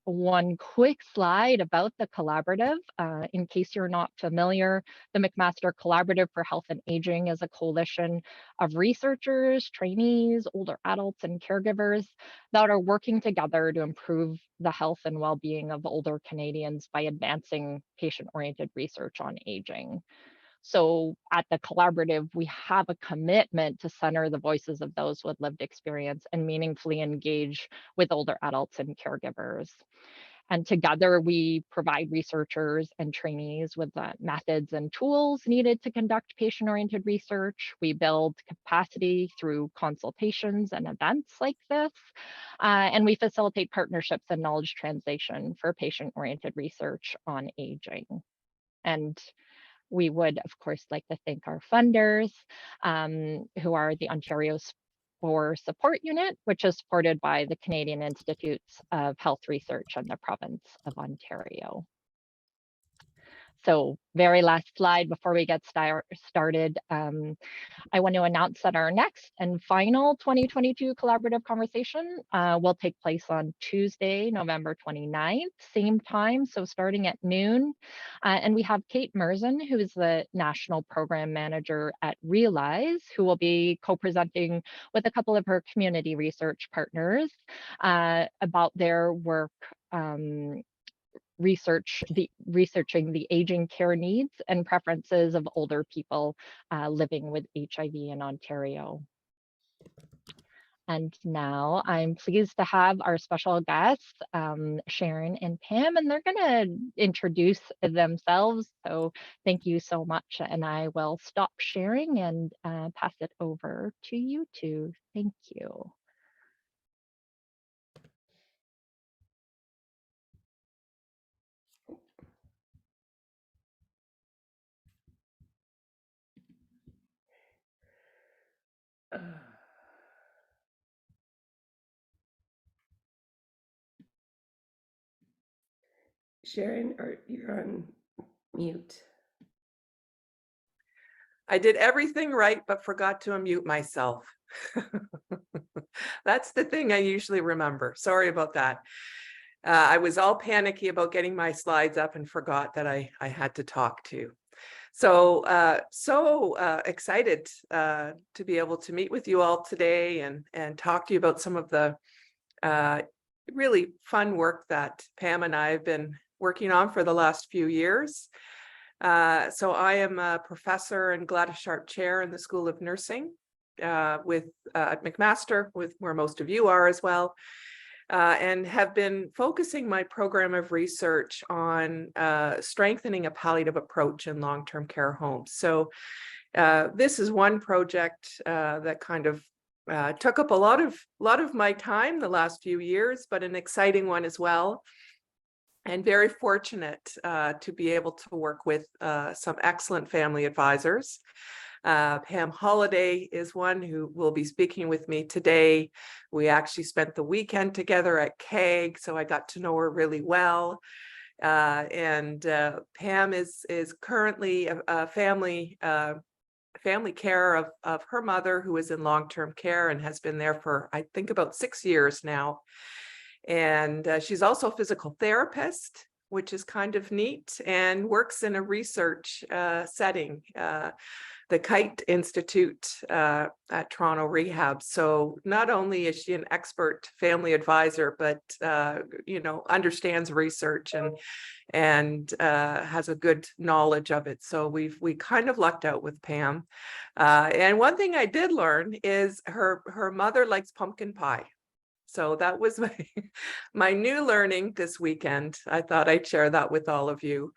one quick slide about the collaborative. In case you're not familiar, the McMaster Collaborative for Health and Aging is a coalition of researchers, trainees, older adults, and caregivers that are working together to improve the health and well-being of older Canadians by advancing patient-oriented research on aging. So at the collaborative, we have a commitment to center the voices of those with lived experience and meaningfully engage with older adults and caregivers. And together, we provide researchers and trainees with the methods and tools needed to conduct patient-oriented research. We build capacity through consultations and events like this. And we facilitate partnerships and knowledge translation for patient-oriented research on aging. And we would, of course, like to thank our funders, who are the Ontario for Support Unit, which is supported by the Canadian Institutes of Health Research and the province of Ontario. So very last slide before we get started, I want to announce that our next and final 2022 collaborative conversation will take place on Tuesday, November 29th, same time, so starting at noon. And we have Kate Merzen, who is the National Program Manager at Realize, who will be co-presenting with a couple of her community research partners about their work researching the aging care needs and preferences of older people living with HIV in Ontario. And now I'm pleased to have our special guests, Sharon and Pam, and they're going to introduce themselves. So thank you so much. And I will stop sharing and pass it over to you two. Thank you. Sharon, you're on mute. I did everything right, but forgot to unmute myself. That's the thing I usually remember. Sorry about that. I was all panicky about getting my slides up and forgot that I had to talk too. So excited to be able to meet with you all today and talk to you about some of the really fun work that Pam and I have been working on for the last few years. So I am a professor and Gladys Sharp Chair in the School of Nursing at McMaster, where most of you are as well, and have been focusing my program of research on strengthening a palliative approach in long-term care homes. So this is one project that kind of took up a lot of my time the last few years, but an exciting one as well. And very fortunate to be able to work with some excellent family advisors. Pam Holliday is one who will be speaking with me today. We actually spent the weekend together at CAG, so I got to know her really well. And Pam is currently a family care of her mother, who is in long-term care and has been there for, I think, about 6 years now. And she's also a physical therapist, which is kind of neat, and works in a research setting, the Kite Institute at Toronto Rehab. So not only is she an expert family advisor, but understands research and has a good knowledge of it. So we kind of lucked out with Pam. And one thing I did learn is her mother likes pumpkin pie. So that was my new learning this weekend. I thought I'd share that with all of you.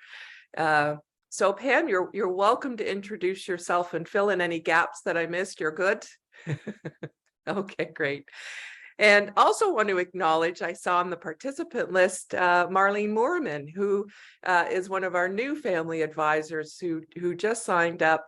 So Pam, you're welcome to introduce yourself and fill in any gaps that I missed. You're good? Okay, great. And also want to acknowledge, I saw on the participant list, Marlene Moorman, who is one of our new family advisors who just signed up.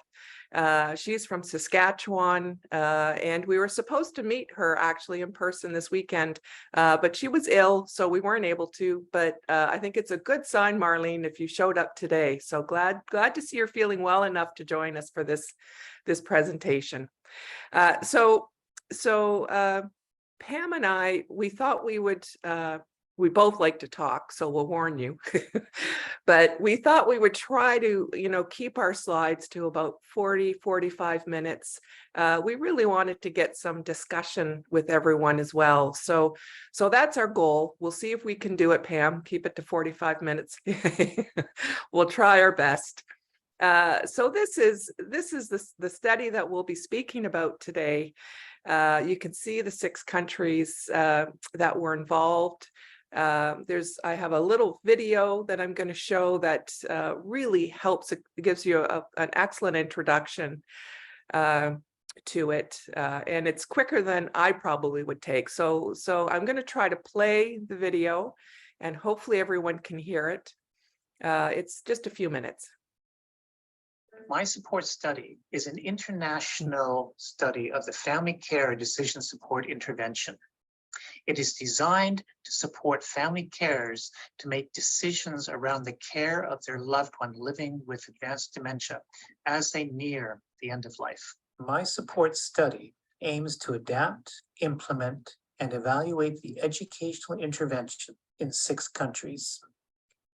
She's from Saskatchewan, and we were supposed to meet her actually in person this weekend, but she was ill, so we weren't able to. But I think it's a good sign, Marlene, if you showed up today. So glad to see you're feeling well enough to join us for this presentation. So Pam and I, we thought we would we both like to talk, so we'll warn you. But we thought we would try to, keep our slides to about 40-45 minutes. We really wanted to get some discussion with everyone as well. So that's our goal. We'll see if we can do it, Pam. Keep it to 45 minutes. We'll try our best. So this is the study that we'll be speaking about today. You can see the 6 countries that were involved. I have a little video that I'm going to show that really helps. It gives you an excellent introduction to it, and it's quicker than I probably would take. So I'm going to try to play the video, and hopefully everyone can hear it. It's just a few minutes. My Support Study is an international study of the family care decision support intervention. It is designed to support family carers to make decisions around the care of their loved one living with advanced dementia as they near the end of life. My Support Study aims to adapt, implement, and evaluate the educational intervention in 6 countries: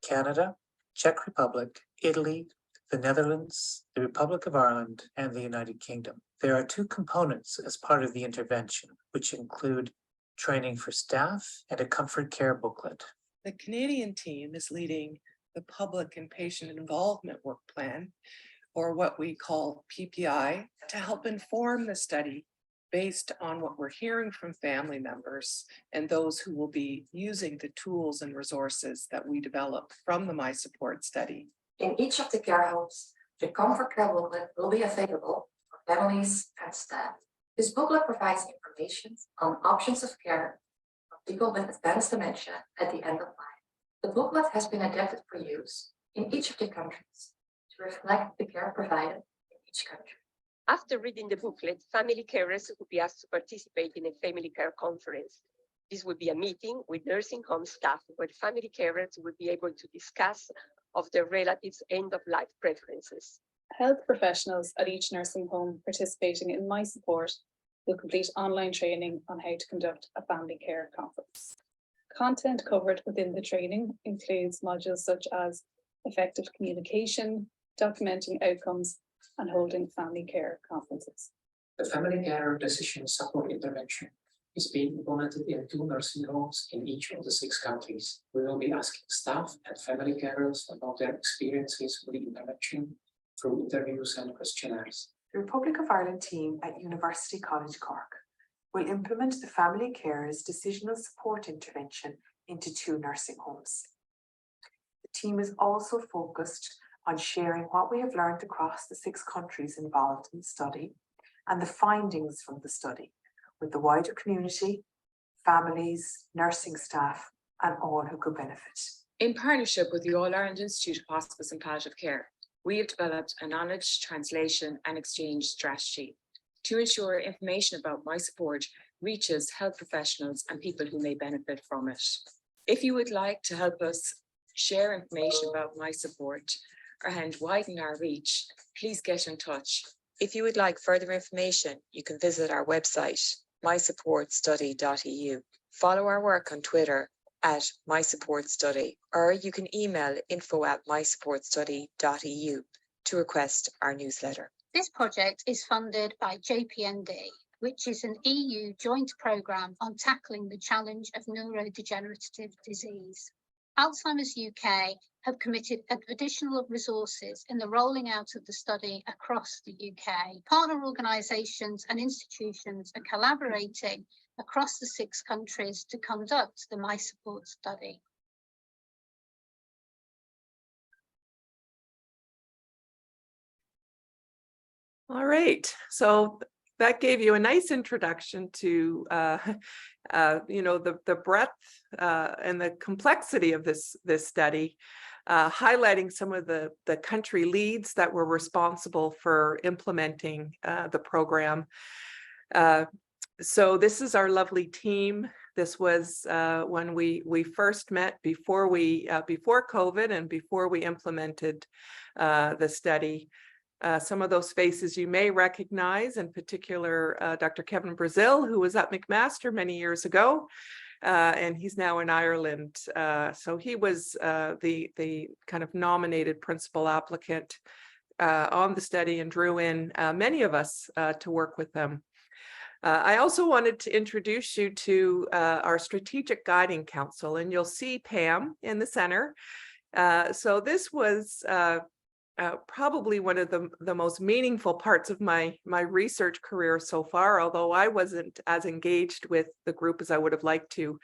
Canada, Czech Republic, Italy, the Netherlands, the Republic of Ireland, and the United Kingdom. There are 2 components as part of the intervention, which include training for staff and a comfort care booklet. The Canadian team is leading the Public and Patient Involvement Work Plan, or what we call PPI, to help inform the study based on what we're hearing from family members and those who will be using the tools and resources that we develop from the My Support Study. In each of the care homes, the comfort care booklet will be available for families and staff. This booklet provides information on options of care for people with advanced dementia at the end of life. The booklet has been adapted for use in each of the countries to reflect the care provided in each country. After reading the booklet, family carers will be asked to participate in a family care conference. This will be a meeting with nursing home staff where family carers will be able to discuss of their relatives' end-of-life preferences. Health professionals at each nursing home participating in My Support will complete online training on how to conduct a family care conference. Content covered within the training includes modules such as effective communication, documenting outcomes, and holding family care conferences. The family care decision support intervention is being implemented in 2 nursing homes in each of the 6 countries. We will be asking staff and family carers about their experiences with the intervention through interviews and questionnaires. The Republic of Ireland team at University College Cork will implement the family carers decisional support intervention into 2 nursing homes. The team is also focused on sharing what we have learned across the 6 countries involved in the study and the findings from the study with the wider community, families, nursing staff, and all who could benefit. In partnership with the All Ireland Institute of Hospice and Palliative Care, we have developed a knowledge translation and exchange strategy to ensure information about My Support reaches health professionals and people who may benefit from it. If you would like to help us share information about My Support and widen our reach, please get in touch. If you would like further information, you can visit our website, mysupportstudy.eu. Follow our work on Twitter at mysupportstudy, or you can email info@mysupportstudy.eu to request our newsletter. This project is funded by JPND, which is an EU joint programme on tackling the challenge of neurodegenerative disease. Alzheimer's UK have committed additional resources in the rolling out of the study across the UK. Partner organisations and institutions are collaborating across the 6 countries to conduct the My Support study. All right, so that gave you a nice introduction to the breadth and the complexity of this study, highlighting some of the country leads that were responsible for implementing the program. So this is our lovely team. This was when we first met before COVID and before we implemented the study. Some of those faces you may recognize, in particular, Dr. Kevin Brazil, who was at McMaster many years ago, and he's now in Ireland. So he was the kind of nominated principal applicant on the study and drew in many of us to work with them. I also wanted to introduce you to our Strategic Guiding Council, and you'll see Pam in the center. So this was probably one of the most meaningful parts of my research career so far, although I wasn't as engaged with the group as I would have liked to.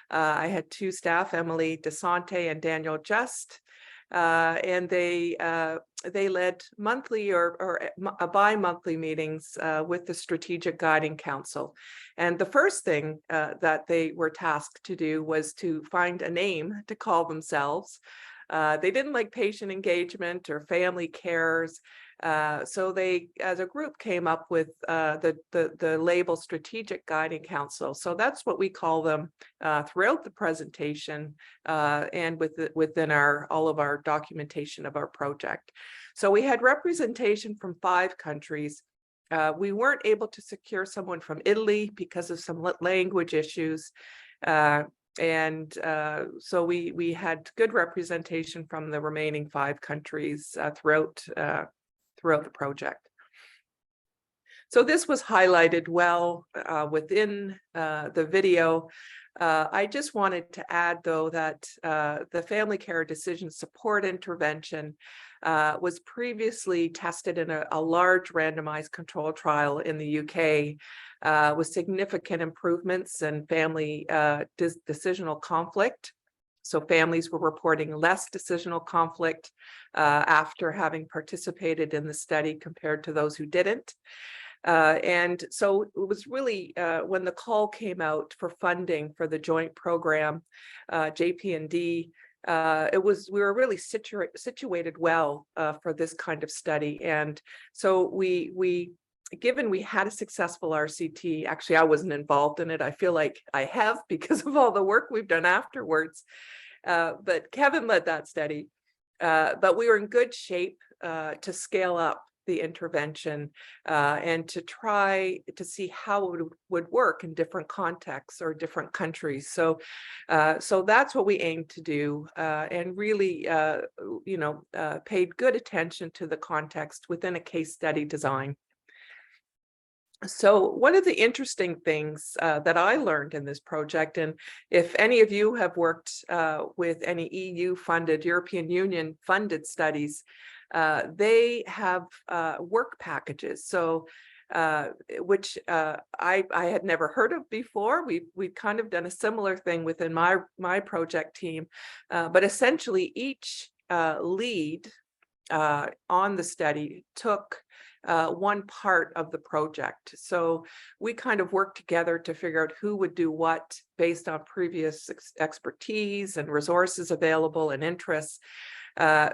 I had two staff, Emily DeSante and Daniel Just, and they led monthly or bi-monthly meetings with the Strategic Guiding Council. And the first thing that they were tasked to do was to find a name to call themselves. They didn't like patient engagement or family cares. So they, as a group, came up with the label Strategic Guiding Council. So that's what we call them throughout the presentation and within all of our documentation of our project. So we had representation from 5 countries. We weren't able to secure someone from Italy because of some language issues. So we had good representation from the remaining 5 countries throughout the project. So this was highlighted well within the video. I just wanted to add, though, that the family care decision support intervention was previously tested in a large randomized control trial in the UK with significant improvements in family decisional conflict. So families were reporting less decisional conflict after having participated in the study compared to those who didn't. And so it was really when the call came out for funding for the joint program, JP&D, we were really situated well for this kind of study. And so given we had a successful RCT, actually I wasn't involved in it. I feel like I have because of all the work we've done afterwards. But Kevin led that study. But we were in good shape to scale up the intervention and to try to see how it would work in different contexts or different countries. So that's what we aimed to do, and really, paid good attention to the context within a case study design. So one of the interesting things that I learned in this project, and if any of you have worked with any EU-funded, European Union-funded studies, they have work packages, so which I had never heard of before. We've kind of done a similar thing within my project team, but essentially each lead on the study took one part of the project. So we kind of worked together to figure out who would do what based on previous expertise and resources available and interests.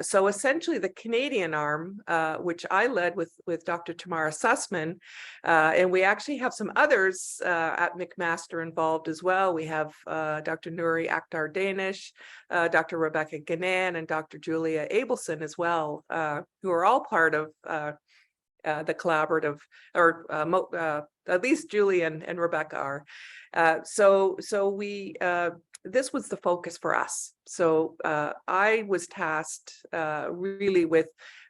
So essentially the Canadian arm, which I led with Dr. Tamara Sussman, and we actually have some others at McMaster involved as well. We have Dr. Nuri Akhtar Danish, Dr. Rebecca Ganan, and Dr. Julia Abelson as well, who are all part of the collaborative, or at least Julia and Rebecca are. So we this was the focus for us. So I was tasked really with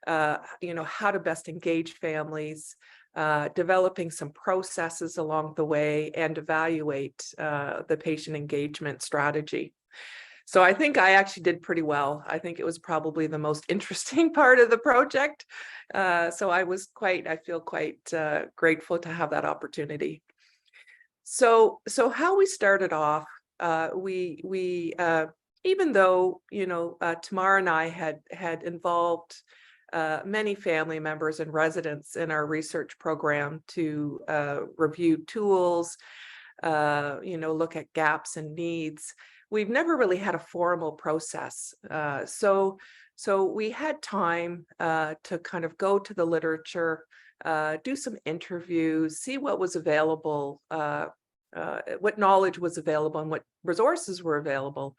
how to best engage families, developing some processes along the way, and evaluate the patient engagement strategy. So I think I actually did pretty well. I think it was probably the most interesting part of the project. So I feel quite grateful to have that opportunity. So how we started off, we even though Tamara and I had involved many family members and residents in our research program to review tools, look at gaps and needs, we've never really had a formal process. So we had time to kind of go to the literature, do some interviews, see what was available, what knowledge was available and what resources were available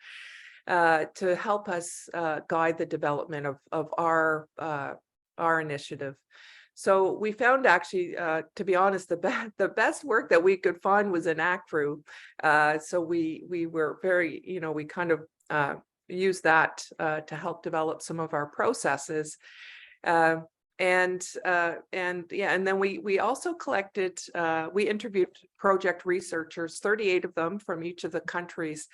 to help us guide the development of our initiative. So we found actually, to be honest, the best work that we could find was in ACRU. So we were very, we kind of used that to help develop some of our processes. And then we also collected, we interviewed project researchers, 38 of them from each of the countries,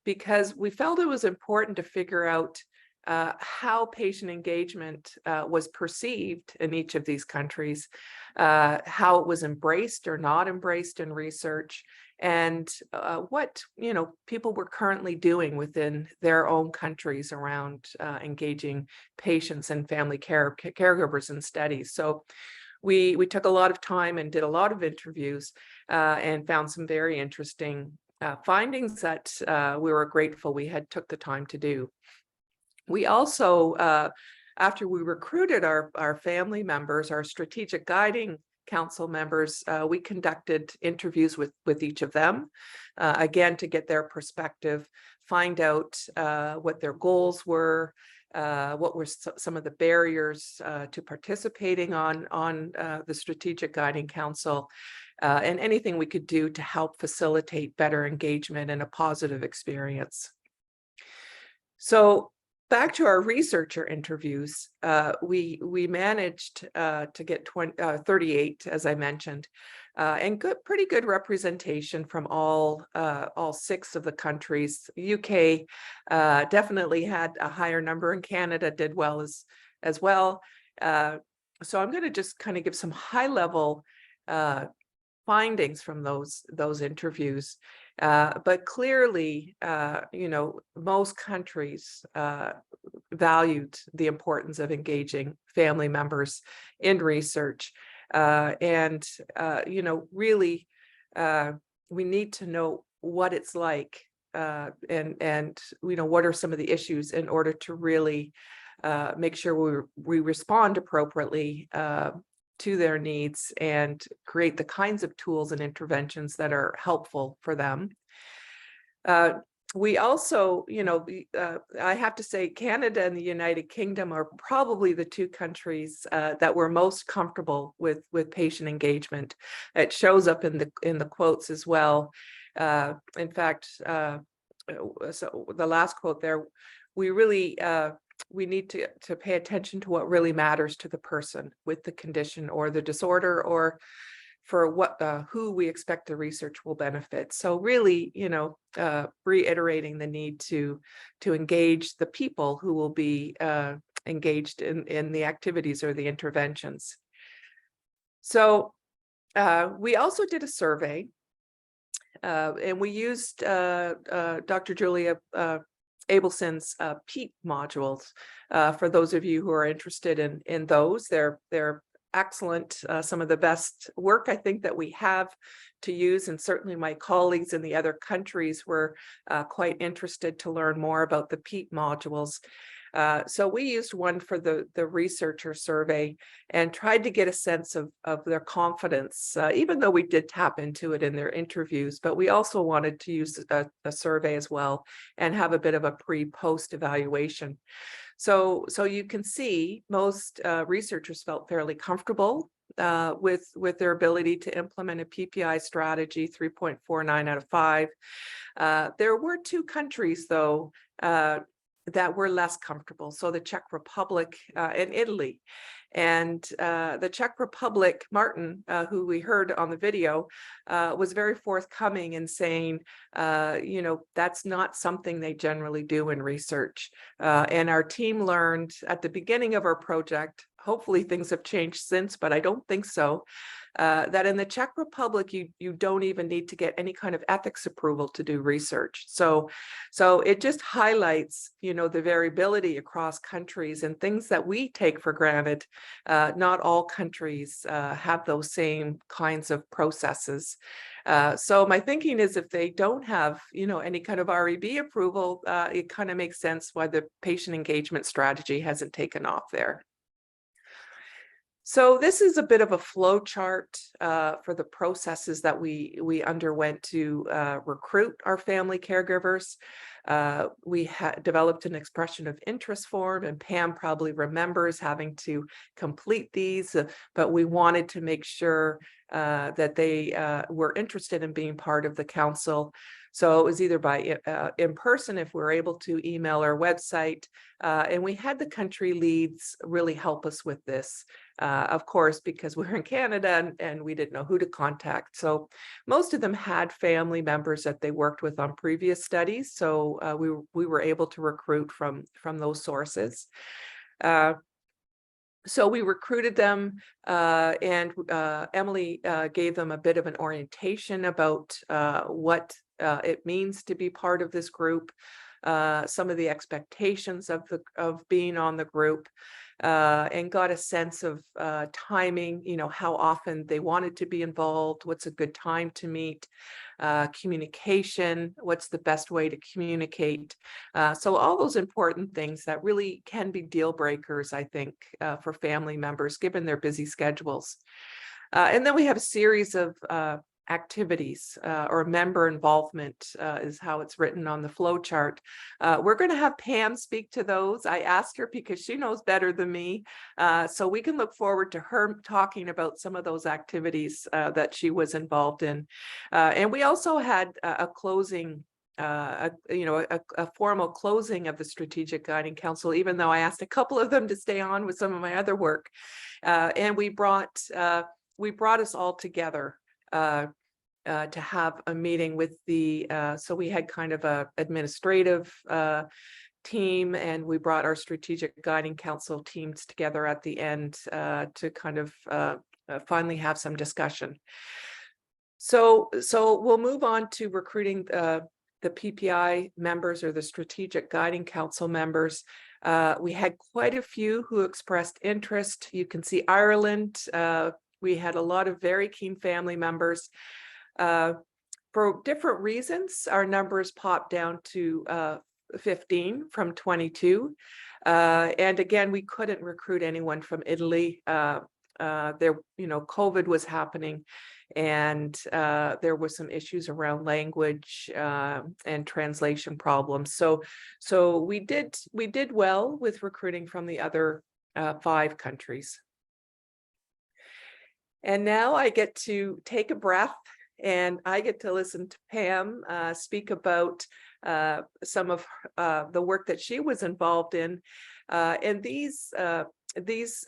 because we felt it was important to figure out how patient engagement was perceived in each of these countries, how it was embraced or not embraced in research, and what people were currently doing within their own countries around engaging patients and family caregivers in studies. So we took a lot of time and did a lot of interviews and found some very interesting findings that we were grateful we had took the time to do. We also, after we recruited our family members, our strategic guiding council members, we conducted interviews with each of them, again, to get their perspective, find out what their goals were, what were some of the barriers to participating on the strategic guiding council, and anything we could do to help facilitate better engagement and a positive experience. So back to our researcher interviews, we managed to get 38, as I mentioned, and pretty good representation from all 6 of the countries. UK definitely had a higher number, and Canada did well as well. So I'm going to just kind of give some high-level findings from those interviews. But clearly, most countries valued the importance of engaging family members in research. Really, we need to know what it's like and what are some of the issues in order to really make sure we respond appropriately to their needs and create the kinds of tools and interventions that are helpful for them. We also, I have to say Canada and the United Kingdom are probably the 2 countries that were most comfortable with patient engagement. It shows up in the quotes as well. In fact, so the last quote there, we really we need to pay attention to what really matters to the person with the condition or the disorder, or for what who we expect the research will benefit. So really, reiterating the need to engage the people who will be engaged in the activities or the interventions. So we also did a survey, and we used Dr. Julia Abelson's PEAT modules. For those of you who are interested in those, they're excellent, some of the best work I think that we have to use, and certainly my colleagues in the other countries were quite interested to learn more about the PEAT modules. So we used one for the researcher survey and tried to get a sense of their confidence, even though we did tap into it in their interviews, but we also wanted to use a survey as well and have a bit of a pre-post evaluation. So you can see most researchers felt fairly comfortable with their ability to implement a PPI strategy, 3.49 out of 5. There were 2 countries, though, that were less comfortable. So the Czech Republic and Italy. And the Czech Republic, Martin, who we heard on the video, was very forthcoming in saying, that's not something they generally do in research. And our team learned at the beginning of our project, hopefully things have changed since, but I don't think so, that in the Czech Republic, you don't even need to get any kind of ethics approval to do research. So it just highlights, the variability across countries and things that we take for granted. Not all countries have those same kinds of processes. So my thinking is if they don't have, any kind of REB approval, it kind of makes sense why the patient engagement strategy hasn't taken off there. So this is a bit of a flow chart for the processes that we underwent to recruit our family caregivers. We had developed an expression of interest form, and Pam probably remembers having to complete these, but we wanted to make sure that they were interested in being part of the council. So it was either by in person if we're able to, email our website, and we had the country leads really help us with this, of course, because we're in Canada and we didn't know who to contact. So most of them had family members that they worked with on previous studies. So we were able to recruit from those sources. So we recruited them, and Emily gave them a bit of an orientation about what it means to be part of this group, some of the expectations of being on the group, and got a sense of timing, how often they wanted to be involved, what's a good time to meet, communication, what's the best way to communicate. So all those important things that really can be deal breakers, I think, for family members, given their busy schedules. And then we have a series of activities, or member involvement, is how it's written on the flow chart. We're going to have Pam speak to those. I asked her because she knows better than me. So we can look forward to her talking about some of those activities that she was involved in. And we also had a closing, a formal closing of the Strategic Guiding Council, even though I asked a couple of them to stay on with some of my other work. And we brought us all together to have a meeting with the, so we had kind of a administrative team, and we brought our Strategic Guiding Council teams together at the end to kind of finally have some discussion. So we'll move on to recruiting the PPI members, or the Strategic Guiding Council members. We had quite a few who expressed interest. You can see Ireland. We had a lot of very keen family members. For different reasons, our numbers popped down to 15 from 22. And again, we couldn't recruit anyone from Italy. COVID was happening, and there was some issues around language and translation problems. So we did well with recruiting from the other 5 countries. And now I get to take a breath, and I get to listen to Pam speak about some of the work that she was involved in. And these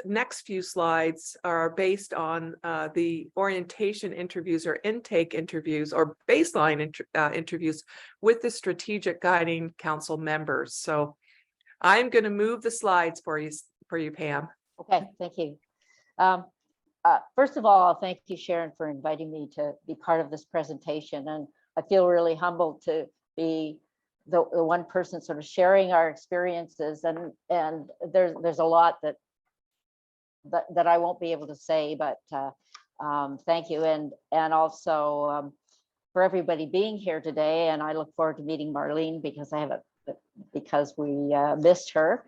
next few slides are based on the orientation interviews, or intake interviews, or baseline interviews with the Strategic Guiding Council members. So I'm going to move the slides for you, Pam. Okay, thank you. First of all, thank you, Sharon, for inviting me to be part of this presentation. And I feel really humbled to be the one person sort of sharing our experiences. And there's a lot that I won't be able to say, but thank you. And also for everybody being here today. And I look forward to meeting Marlene, because we missed her.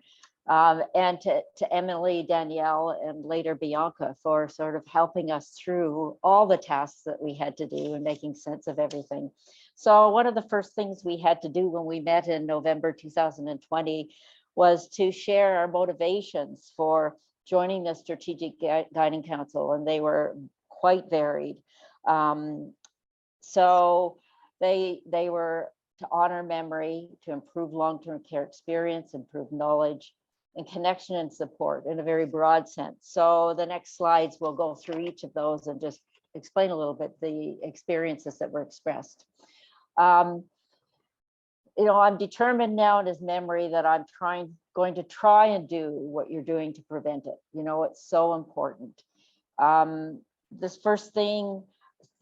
And to Emily, Danielle, and later Bianca for sort of helping us through all the tasks that we had to do and making sense of everything. So one of the first things we had to do when we met in November 2020 was to share our motivations for joining the Strategic Guiding Council, and they were quite varied. So they were to honor memory, to improve long-term care experience, improve knowledge, and connection and support in a very broad sense. So the next slides will go through each of those and just explain a little bit the experiences that were expressed. I'm determined now in his memory that I'm going to try and do what you're doing to prevent it. It's so important. This first theme,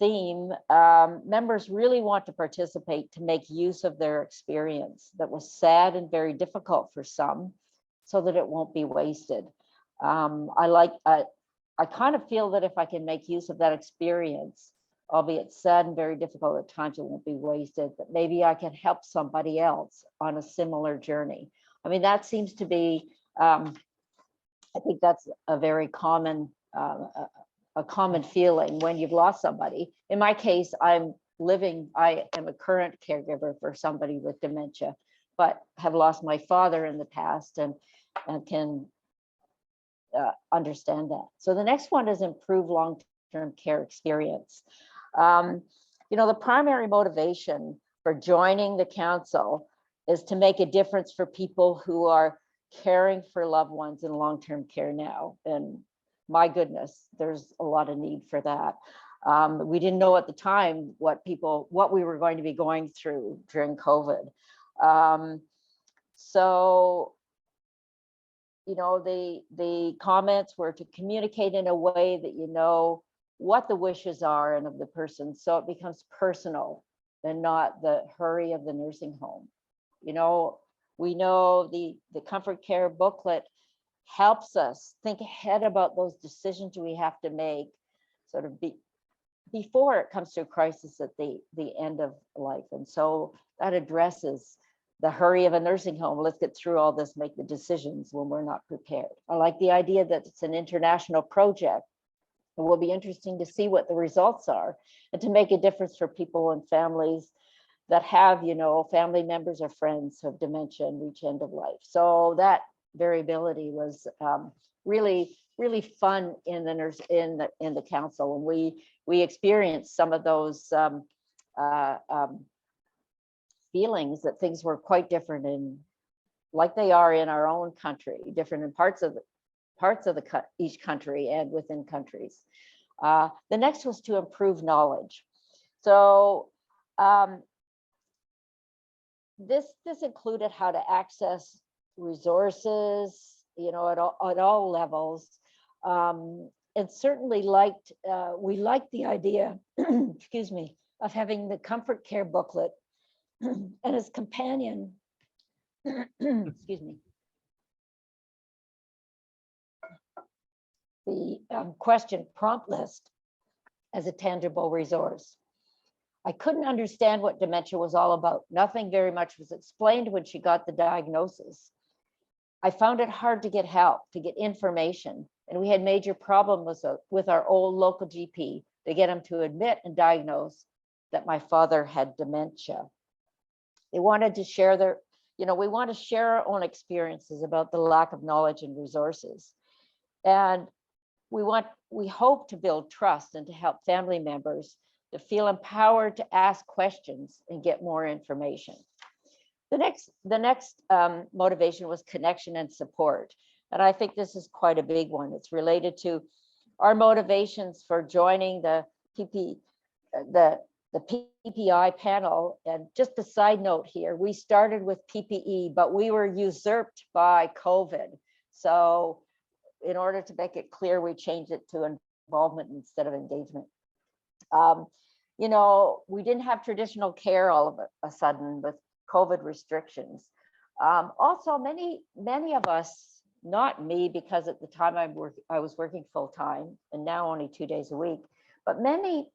members really want to participate to make use of their experience that was sad and very difficult for some, so that it won't be wasted. I kind of feel that if I can make use of that experience, albeit sad and very difficult at times, it won't be wasted, but maybe I can help somebody else on a similar journey. I mean, that seems to be, I think that's a very common, a common feeling when you've lost somebody. In my case, I am a current caregiver for somebody with dementia. but have lost my father in the past and can understand that. So the next one is improve long-term care experience. The primary motivation for joining the council is to make a difference for people who are caring for loved ones in long-term care now. And my goodness, there's a lot of need for that. We didn't know at the time what we were going to be going through during COVID. The comments were to communicate in a way that you know what the wishes are and of the person, so it becomes personal and not the hurry of the nursing home. We know the comfort care booklet helps us think ahead about those decisions we have to make sort of before it comes to a crisis at the end of life. And so that addresses the hurry of a nursing home. Let's get through all this, make the decisions when we're not prepared. I like the idea that it's an international project. It will be interesting to see what the results are and to make a difference for people and families that have, family members or friends who have dementia and reach end of life. So that variability was really, really fun in the council, and we experienced some of those feelings that things were quite different like they are in our own country, different in parts of each country and within countries. The next was to improve knowledge. So this included how to access resources, at all levels, and certainly we liked the idea, excuse me, of having the comfort care booklet and its companion, excuse me, the question prompt list as a tangible resource. I couldn't understand what dementia was all about. Nothing very much was explained when she got the diagnosis. I found it hard to get help, to get information, and we had major problems with our old local GP to get him to admit and diagnose that my father had dementia. They wanted to share we want to share our own experiences about the lack of knowledge and resources. And we hope to build trust and to help family members to feel empowered to ask questions and get more information. The next motivation was connection and support. And I think this is quite a big one. It's related to our motivations for joining the PPI panel. And just a side note here, we started with PPE, but we were usurped by COVID. So in order to make it clear, we changed it to involvement instead of engagement. We didn't have traditional care all of a sudden with COVID restrictions. Also, many of us, not me, because at the time I was working full time and now only 2 days a week, but many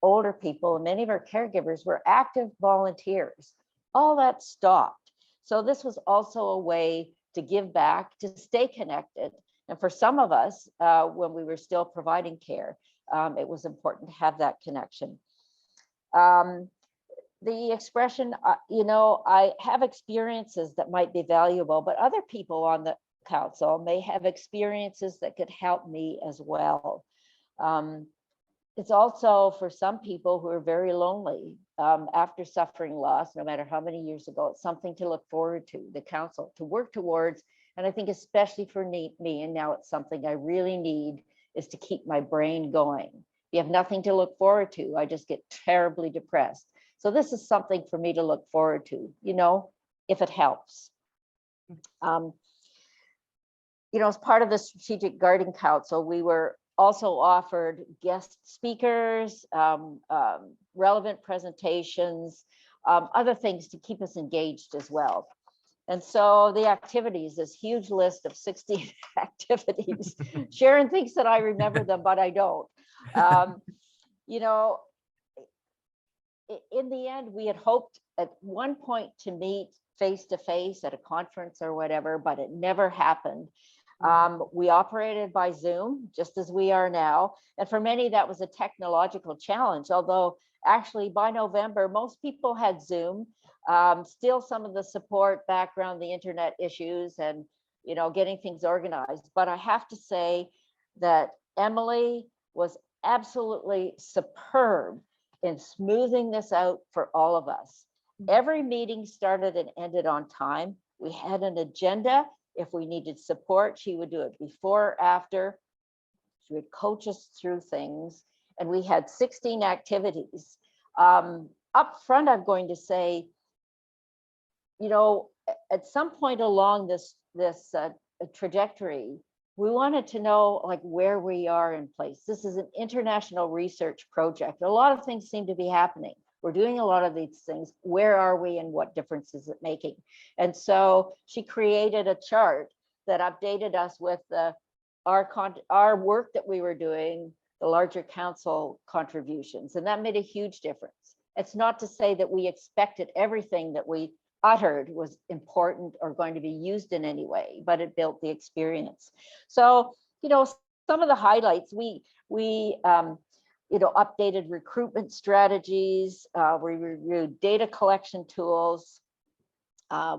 older people and many of our caregivers were active volunteers. All that stopped. So this was also a way to give back, to stay connected. And for some of us, when we were still providing care, it was important to have that connection. The expression, I have experiences that might be valuable, but other people on the council may have experiences that could help me as well. It's also for some people who are very lonely after suffering loss, no matter how many years ago. It's something to look forward to, the council, to work towards. And I think especially for me, and now it's something I really need, is to keep my brain going. If you have nothing to look forward to, I just get terribly depressed. So this is something for me to look forward to, if it helps. As part of the Strategic Guiding Council, we were also offered guest speakers, relevant presentations, other things to keep us engaged as well. And so the activities, this huge list of 60 activities. Sharon thinks that I remember them, but I don't. In the end, we had hoped at one point to meet face-to-face at a conference or whatever, but it never happened. We operated by Zoom, just as we are now. And for many, that was a technological challenge, although actually by November, most people had Zoom. Still some of the support background, the internet issues and, you know, getting things organized. But I have to say that Emily was absolutely superb in smoothing this out for all of us. Every meeting started and ended on time. We had an agenda. If we needed support, she would do it before or after. She would coach us through things. And we had 16 activities. Up front, I'm going to say, you know, at some point along this trajectory, we wanted to know like where we are in place. This is an international research project. A lot of things seem to be happening. We're doing a lot of these things. Where are we and what difference is it making? And so she created a chart that updated us with our work that we were doing, the larger council contributions, and that made a huge difference. It's not to say that we expected everything that we uttered was important or going to be used in any way, but it built the experience. So, you know, some of the highlights, we you know, updated recruitment strategies, we reviewed data collection tools,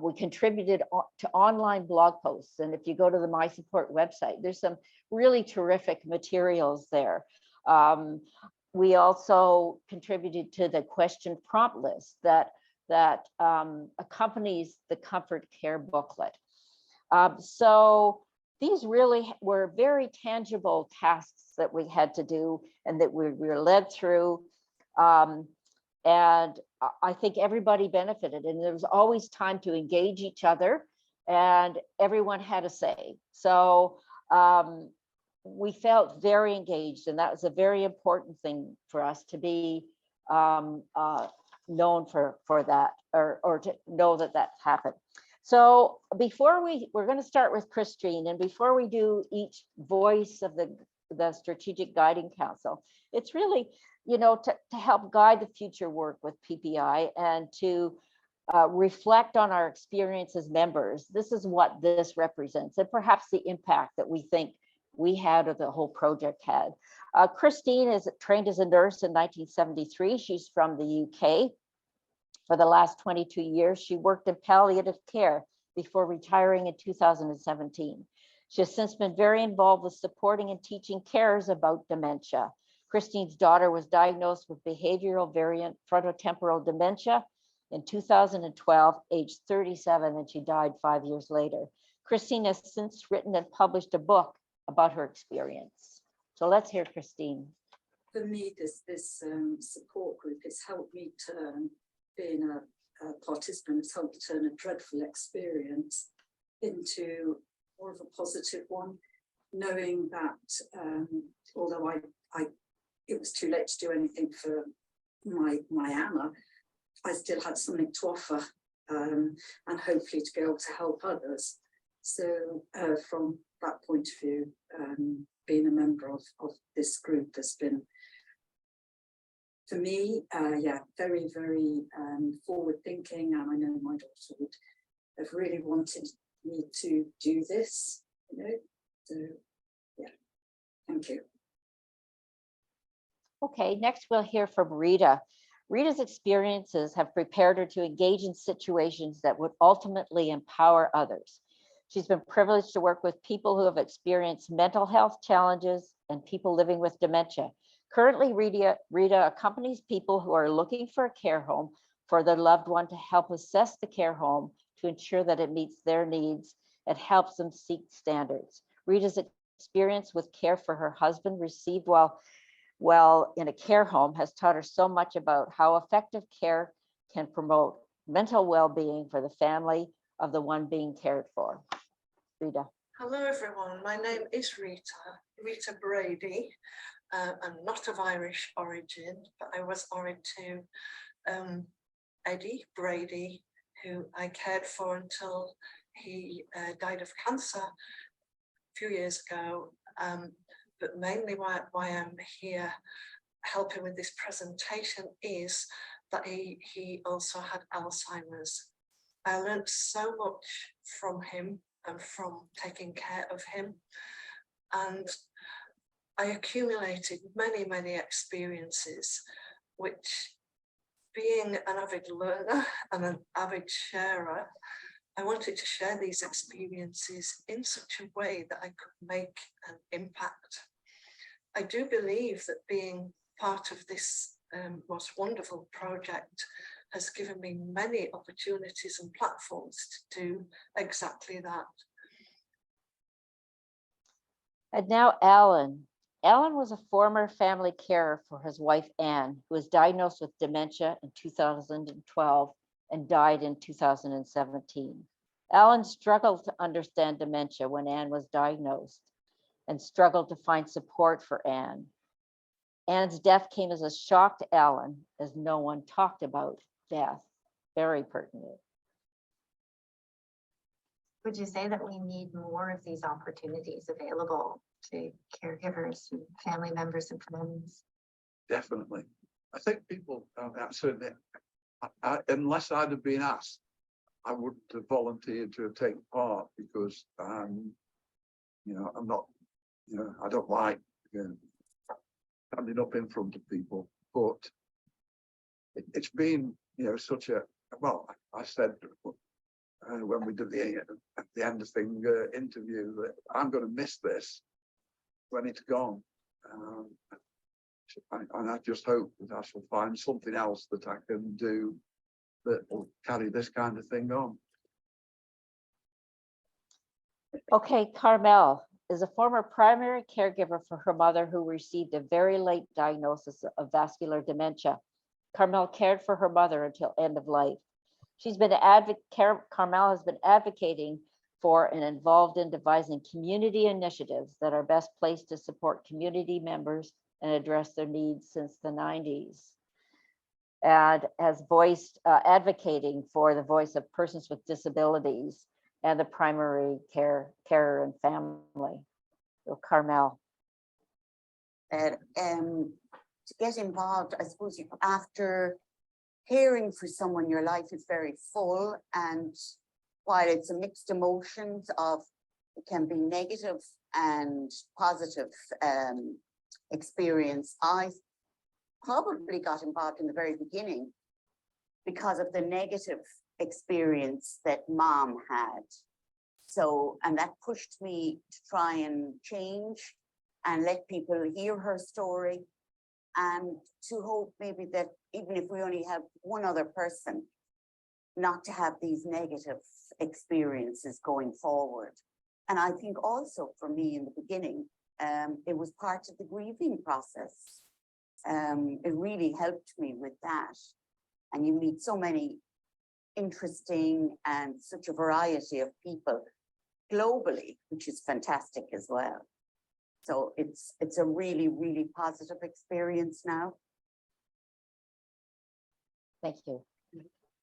we contributed to online blog posts. And if you go to the My Support website, there's some really terrific materials there. We also contributed to the question prompt list that accompanies the Comfort Care booklet. So these really were very tangible tasks that we had to do and that we were led through. And I think everybody benefited, and there was always time to engage each other and everyone had a say. So we felt very engaged, and that was a very important thing for us to be known for that, or to know that that happened. So before we're going to start with Christine, and before we do each voice of the Strategic Guiding Council, it's really, you know, to help guide the future work with PPI and to reflect on our experience as members. This is what this represents, and perhaps the impact that we think we had or the whole project had. Christine is trained as a nurse in 1973. She's from the UK. For the last 22 years, she worked in palliative care before retiring in 2017. She has since been very involved with supporting and teaching carers about dementia. Christine's daughter was diagnosed with behavioral variant frontotemporal dementia in 2012, aged 37, and she died 5 years later. Christine has since written and published a book about her experience. So let's hear Christine. For me, this support group has helped me turn, being a participant, has helped turn a dreadful experience into more of a positive one, knowing that although it was too late to do anything for my Anna, I still had something to offer, and hopefully to be able to help others. So from that point of view, being a member of this group has been, for me, yeah, very, very forward thinking, and I know my daughter would have really wanted me to do this, you know. So yeah, thank you. Okay, next we'll hear from Rita. Rita's experiences have prepared her to engage in situations that would ultimately empower others. She's been privileged to work with people who have experienced mental health challenges and people living with dementia. Currently, Rita accompanies people who are looking for a care home for their loved one to help assess the care home to ensure that it meets their needs and helps them seek standards. Rita's experience with care for her husband received while in a care home has taught her so much about how effective care can promote mental well-being for the family of the one being cared for. Rita. Hello everyone, my name is Rita Brady. I'm not of Irish origin, but I was married to Eddie Brady, who I cared for until he died of cancer a few years ago. But mainly why I'm here helping with this presentation is that he also had Alzheimer's. I learned so much from him and from taking care of him. And I accumulated many, many experiences, which being an avid learner and an avid sharer, I wanted to share these experiences in such a way that I could make an impact. I do believe that being part of this most wonderful project has given me many opportunities and platforms to do exactly that. And now Alan. Alan was a former family carer for his wife, Anne, who was diagnosed with dementia in 2012 and died in 2017. Alan struggled to understand dementia when Anne was diagnosed and struggled to find support for Anne. Anne's death came as a shock to Alan, as no one talked about death. Very pertinent. Would you say that we need more of these opportunities available to caregivers and family members and friends? Definitely. I think people absolutely, unless I'd have been asked, I wouldn't have volunteered to have taken part because, you know, I'm not, you know, I don't like standing up in front of people, but it's been, you know, such a, well, I said when we did the end of thing interview that I'm going to miss this when it's gone. And I just hope that I shall find something else that I can do that will carry this kind of thing on. Okay, Carmel is a former primary caregiver for her mother who received a very late diagnosis of vascular dementia. Carmel cared for her mother until end of life. Carmel has been advocating for and involved in devising community initiatives that are best placed to support community members and address their needs since the 90s. And has voiced advocating for the voice of persons with disabilities and the primary care and family. So Carmel. To get involved, I suppose after caring for someone, your life is very full, and while it's a mixed emotions of, it can be negative and positive experience, I probably got involved in the very beginning because of the negative experience that Mom had. So, and that pushed me to try and change and let people hear her story, and to hope maybe that even if we only have one other person, not to have these negative experiences going forward. And I think also for me in the beginning, it was part of the grieving process. It really helped me with that. And you meet so many interesting and such a variety of people globally, which is fantastic as well. So it's a really, really positive experience now. Thank you.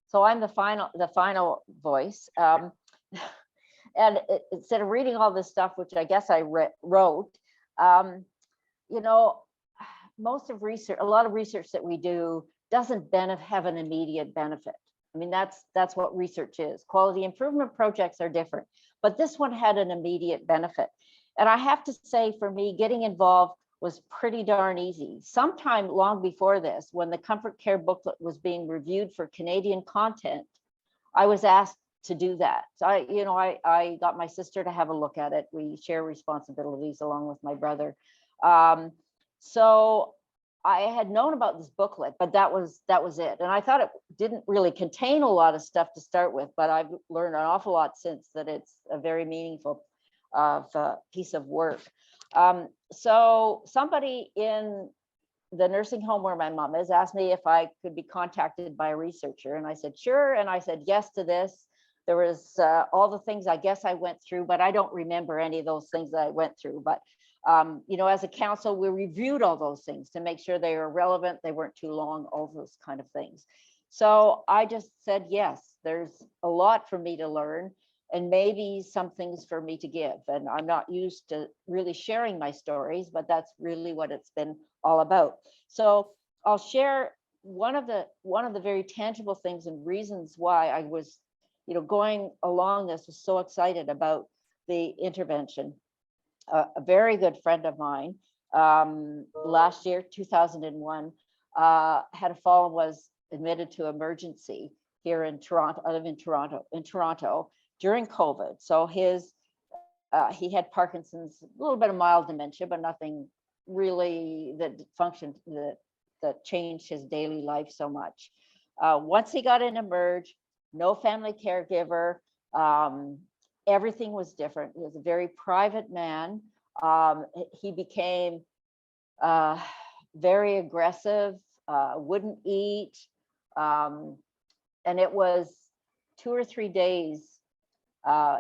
So I'm the final voice. And instead of reading all this stuff, which I guess I wrote, you know, a lot of research that we do doesn't have an immediate benefit. I mean, that's what research is. Quality improvement projects are different, but this one had an immediate benefit. And I have to say, for me, getting involved was pretty darn easy. Sometime long before this, when the Comfort Care booklet was being reviewed for Canadian content, I was asked to do that. So I got my sister to have a look at it. We share responsibilities along with my brother. So I had known about this booklet, but that was it. And I thought it didn't really contain a lot of stuff to start with, but I've learned an awful lot since that it's a very meaningful piece of work. So somebody in the nursing home where my mom is asked me if I could be contacted by a researcher, and I said sure, and I said yes to this. There was all the things I guess I went through, but I don't remember any of those things that I went through. But you know, as a council, we reviewed all those things to make sure they were relevant, they weren't too long, all those kind of things. So I just said yes. There's a lot for me to learn, and maybe some things for me to give. And I'm not used to really sharing my stories, but that's really what it's been all about. So I'll share one of the very tangible things and reasons why I was, you know, going along this, was so excited about the intervention. A very good friend of mine, last year, 2001, had a fall and was admitted to emergency here in Toronto. I live in Toronto during COVID. So he had Parkinson's, a little bit of mild dementia, but nothing really that functioned that changed his daily life so much. Once he got in Emerge, no family caregiver, everything was different. He was a very private man. He became very aggressive, wouldn't eat. And it was 2 or 3 days.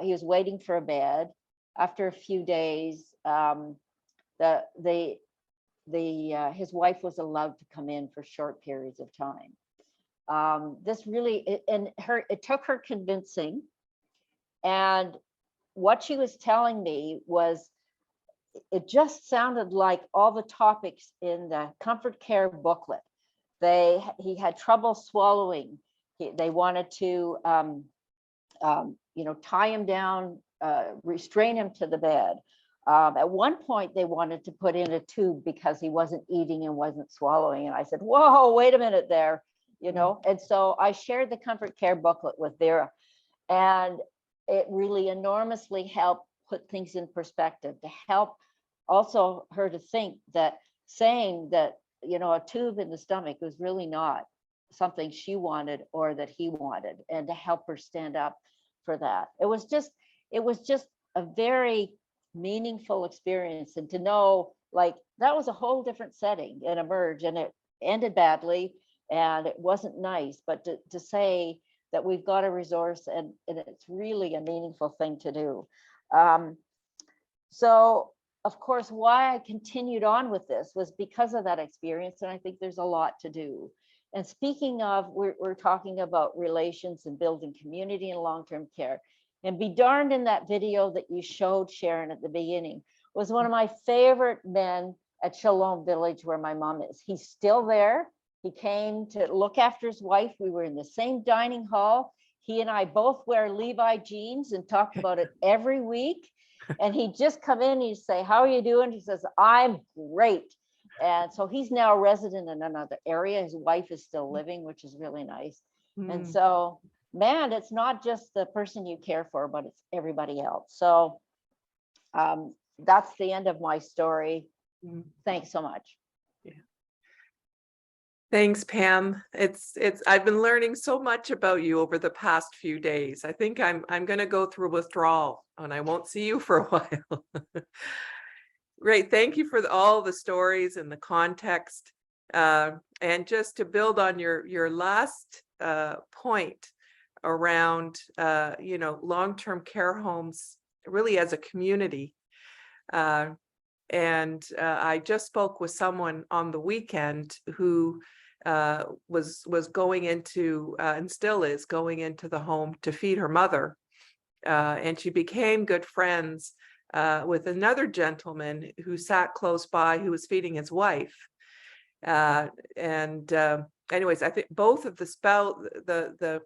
He was waiting for a bed. After a few days, his wife was allowed to come in for short periods of time. This really, it took her convincing. And what she was telling me was, it just sounded like all the topics in the comfort care booklet. He had trouble swallowing. They wanted to, tie him down, restrain him to the bed. At one point, they wanted to put in a tube because he wasn't eating and wasn't swallowing. And I said, whoa, wait a minute there, And so I shared the comfort care booklet with Vera, and it really enormously helped put things in perspective, to help also her to think that saying that, a tube in the stomach was really not something she wanted or that he wanted, and to help her stand up for that. It was just a very meaningful experience, and to know, like, that was a whole different setting in Emerge, and it ended badly and it wasn't nice, but to say that we've got a resource, and it's really a meaningful thing to do. So of course, why I continued on with this was because of that experience, and I think there's a lot to do. And speaking of, we're talking about relations and building community and long-term care. And be darned, in that video that you showed, Sharon, at the beginning, was one of my favorite men at Shalom Village, where my mom is. He's still there. He came to look after his wife. We were in the same dining hall. He and I both wear Levi jeans and talk about it every week. And he'd just come in, he'd say, how are you doing? He says, I'm great. And so he's now a resident in another area. His wife is still living, which is really nice. And so, man, it's not just the person you care for, but it's everybody else. So that's the end of my story. Thanks so much. Yeah. Thanks, Pam. I've been learning so much about you over the past few days. I think I'm going to go through withdrawal, and I won't see you for a while. Great. Thank you for all the stories and the context. And just to build on your last point around, long-term care homes, really as a community. And I just spoke with someone on the weekend who was going into, and still is going into the home to feed her mother. And she became good friends with another gentleman who sat close by, who was feeding his wife. Anyways, I think both of the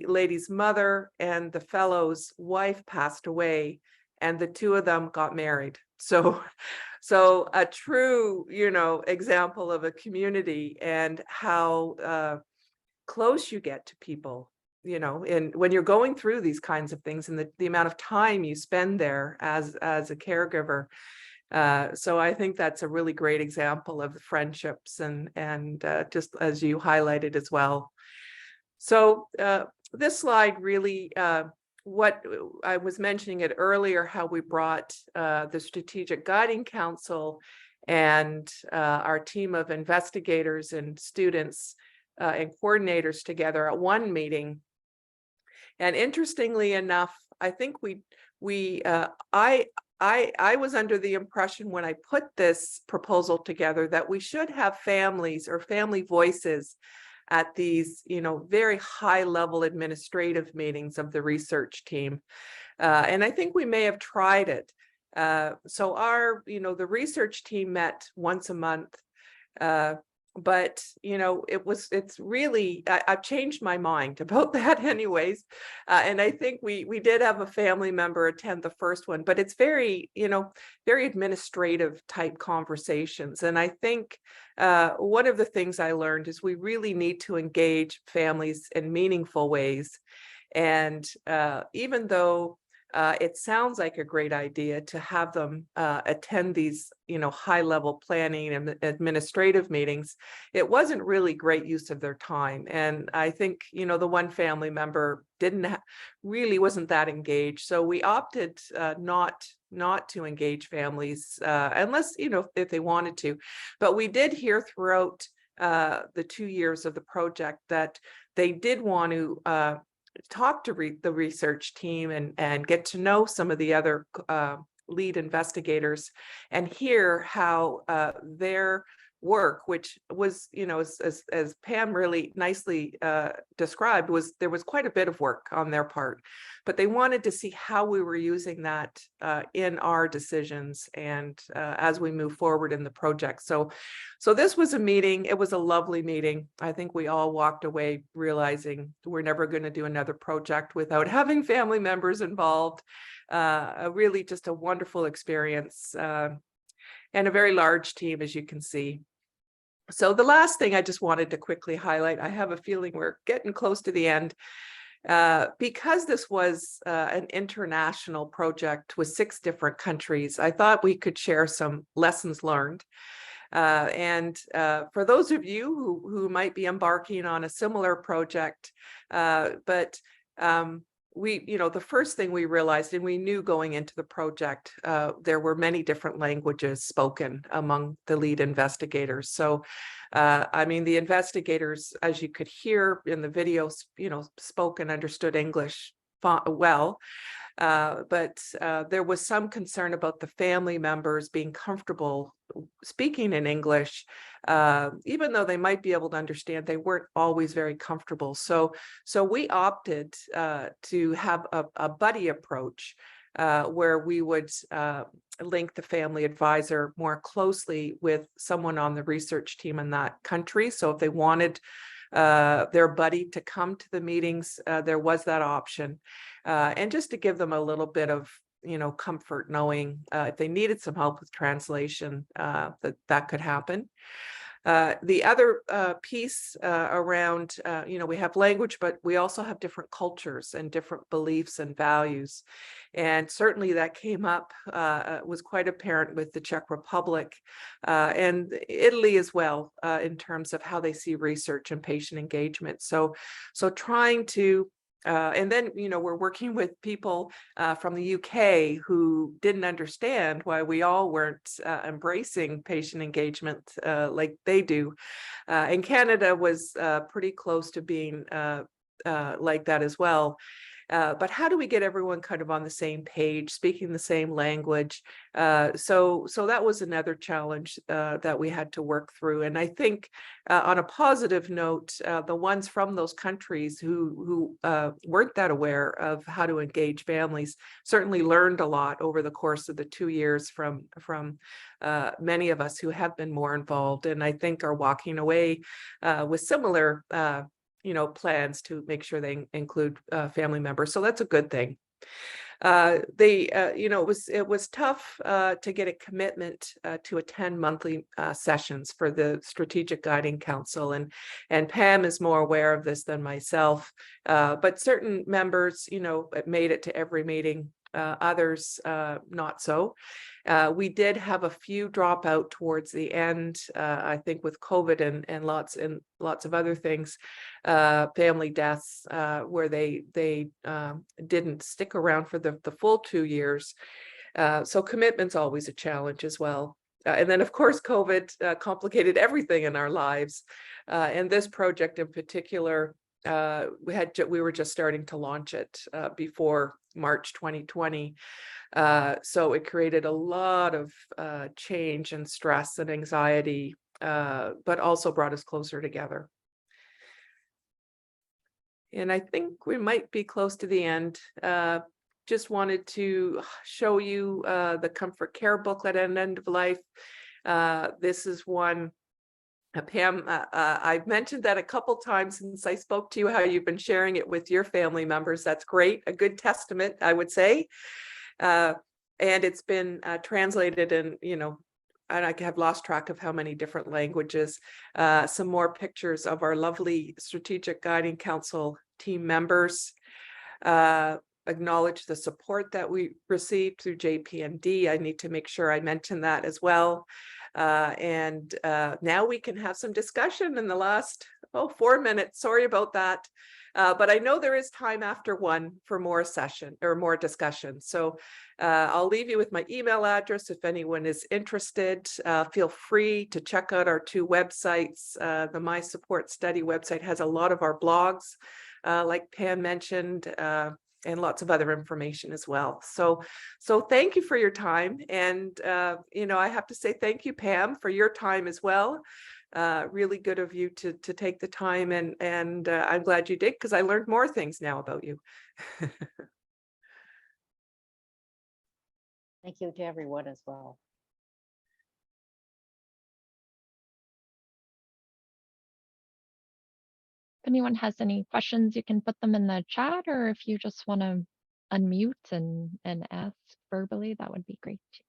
lady's mother and the fellow's wife passed away, and the two of them got married. So a true, example of a community, and how close you get to people, and when you're going through these kinds of things, and the amount of time you spend there as a caregiver. So I think that's a really great example of the friendships, and just as you highlighted as well. So this slide really, what I was mentioning it earlier, how we brought the Strategic Guiding Council and our team of investigators and students and coordinators together at one meeting. And interestingly enough, I think I was under the impression when I put this proposal together that we should have families or family voices at these, very high level administrative meetings of the research team. And I think we may have tried it. So the research team met once a month. but it's really, I've changed my mind about that anyways. And I think we did have a family member attend the first one, but it's very, very administrative type conversations. And I think one of the things I learned is we really need to engage families in meaningful ways. And even though it sounds like a great idea to have them attend these, high-level planning and administrative meetings, it wasn't really great use of their time. And I think, the one family member really wasn't that engaged. So we opted not to engage families unless, if they wanted to. But we did hear throughout the 2 years of the project that they did want to talk to the research team and get to know some of the other lead investigators and hear how their work, which was, as Pam really nicely described, there was quite a bit of work on their part, but they wanted to see how we were using that in our decisions and as we move forward in the project. So this was a meeting. It was a lovely meeting. I think we all walked away realizing we're never going to do another project without having family members involved. Really just a wonderful experience. And a very large team, as you can see. So the last thing I just wanted to quickly highlight, I have a feeling we're getting close to the end, because this was an international project with 6 different countries. I thought we could share some lessons learned. And for those of you who might be embarking on a similar project, the first thing we realized, and we knew going into the project, there were many different languages spoken among the lead investigators. So, the investigators, as you could hear in the videos, spoke and understood English well. But there was some concern about the family members being comfortable speaking in English, even though they might be able to understand, they weren't always very comfortable. So we opted to have a buddy approach where we would link the family advisor more closely with someone on the research team in that country. So if they wanted their buddy to come to the meetings, there was that option. And just to give them a little bit of, comfort knowing if they needed some help with translation, that could happen. The other piece around, we have language, but we also have different cultures and different beliefs and values. And certainly that came up, was quite apparent with the Czech Republic and Italy as well, in terms of how they see research and patient engagement. So trying to and then, we're working with people from the UK who didn't understand why we all weren't embracing patient engagement like they do. And Canada was pretty close to being like that as well. But how do we get everyone kind of on the same page, speaking the same language? So that was another challenge that we had to work through. And I think on a positive note, the ones from those countries who weren't that aware of how to engage families certainly learned a lot over the course of the 2 years from many of us who have been more involved, and I think are walking away with similar plans to make sure they include family members. So that's a good thing. It was tough to get a commitment to attend monthly sessions for the Strategic Guiding Council, and Pam is more aware of this than myself. But certain members, made it to every meeting. Others not so. We did have a few drop out towards the end, I think with COVID and lots of other things, family deaths, where they didn't stick around for the full 2 years. So commitment's always a challenge as well. And then of course, COVID complicated everything in our lives. And this project in particular, we were just starting to launch it before March 2020. So it created a lot of change and stress and anxiety, but also brought us closer together. And I think we might be close to the end. Just wanted to show you the Comfort Care booklet and End of Life. This is one Pam, I've mentioned that a couple times since I spoke to you, how you've been sharing it with your family members. That's great. A good testament, I would say. And it's been translated in, and I have lost track of how many different languages. Some more pictures of our lovely Strategic Guiding Council team members. Acknowledge the support that we received through JPND. I need to make sure I mention that as well. And now we can have some discussion in the last 4 minutes. Sorry about that. But I know there is time after 1 for more session or more discussion. So I'll leave you with my email address if anyone is interested. Feel free to check out our 2 websites. The My Support Study website has a lot of our blogs, like Pam mentioned, and lots of other information as well. So thank you for your time. And, I have to say thank you, Pam, for your time as well. Really good of you to take the time, and I'm glad you did, because I learned more things now about you. Thank you to everyone as well. If anyone has any questions, you can put them in the chat, or if you just want to unmute and ask verbally, that would be great too.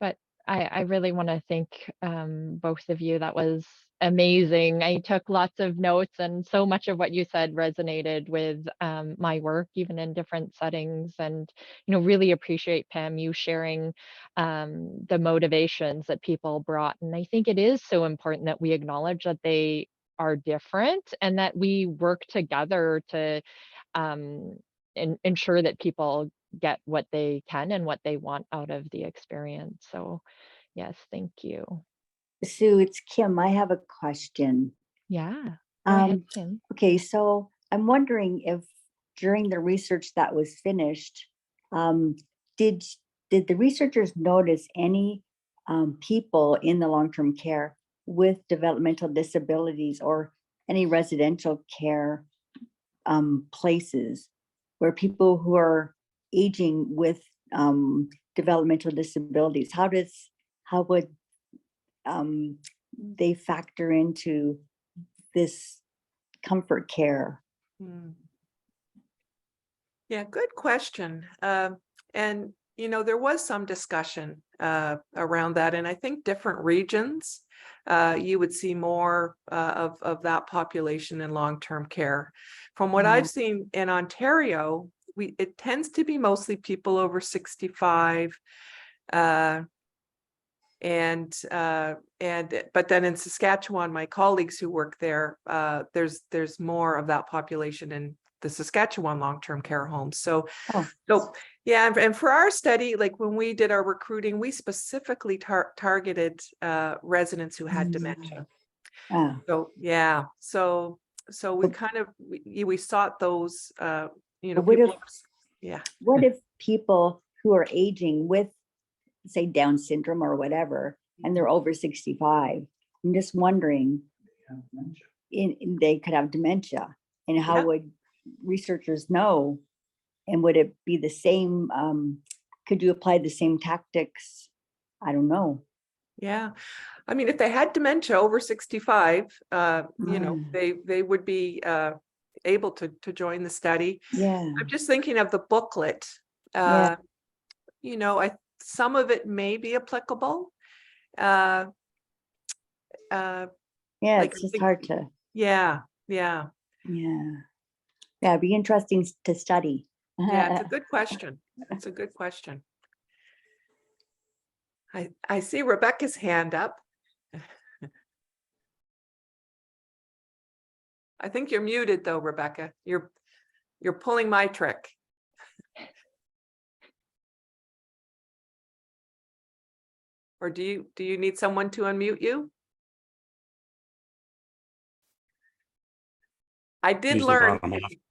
But I really want to thank both of you. That was amazing. I took lots of notes, and so much of what you said resonated with my work, even in different settings. And, really appreciate, Pam, you sharing the motivations that people brought. And I think it is so important that we acknowledge that they are different, and that we work together to ensure that people get what they can and what they want out of the experience. So yes, thank you. Sue, it's Kim. I have a question. Yeah, go ahead, Kim. Okay, so I'm wondering if during the research that was finished, did the researchers notice any people in the long-term care with developmental disabilities, or any residential care places where people who are aging with developmental disabilities, how would they factor into this comfort care? Yeah, good question. And, there was some discussion around that. And I think different regions, you would see more of that population in long-term care. From what I've seen in Ontario, it tends to be mostly people over 65. But then in Saskatchewan, my colleagues who work there, there's more of that population in the Saskatchewan long-term care homes. So yeah, and for our study, like when we did our recruiting, we specifically targeted residents who had dementia. So yeah, so we kind of we sought those people. What if people who are aging with, say, Down syndrome or whatever, and they're over 65? I'm just wondering, they could have dementia, and how would researchers know? And would it be the same? Could you apply the same tactics? I don't know. Yeah, I mean, if they had dementia over 65, they would be able to join the study. Yeah, I'm just thinking of the booklet. Some of it may be applicable. It's just hard to. It'd be interesting to study. Yeah, it's a good question. It's a good question. I see Rebecca's hand up. I think you're muted though, Rebecca. You're pulling my trick. Or do you need someone to unmute you? I did learn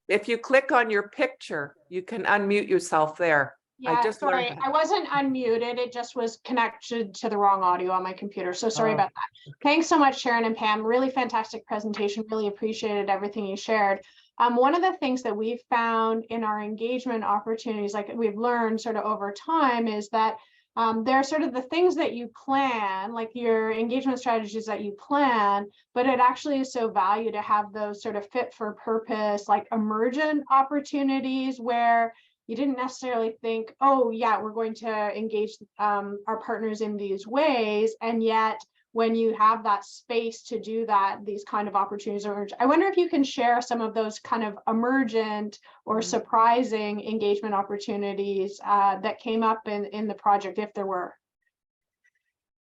if you click on your picture, you can unmute yourself there. Yeah, sorry, I wasn't unmuted. It just was connected to the wrong audio on my computer. So sorry about that. Thanks so much, Sharon and Pam. Really fantastic presentation. Really appreciated everything you shared. One of the things that we've found in our engagement opportunities, like we've learned sort of over time, is that there are sort of the things that you plan, like your engagement strategies that you plan, but it actually is so valuable to have those sort of fit for purpose, like emergent opportunities where you didn't necessarily think, oh yeah, we're going to engage our partners in these ways. And yet when you have that space to do that, these kind of opportunities emerge. I wonder if you can share some of those kind of emergent or surprising engagement opportunities that came up in the project, if there were.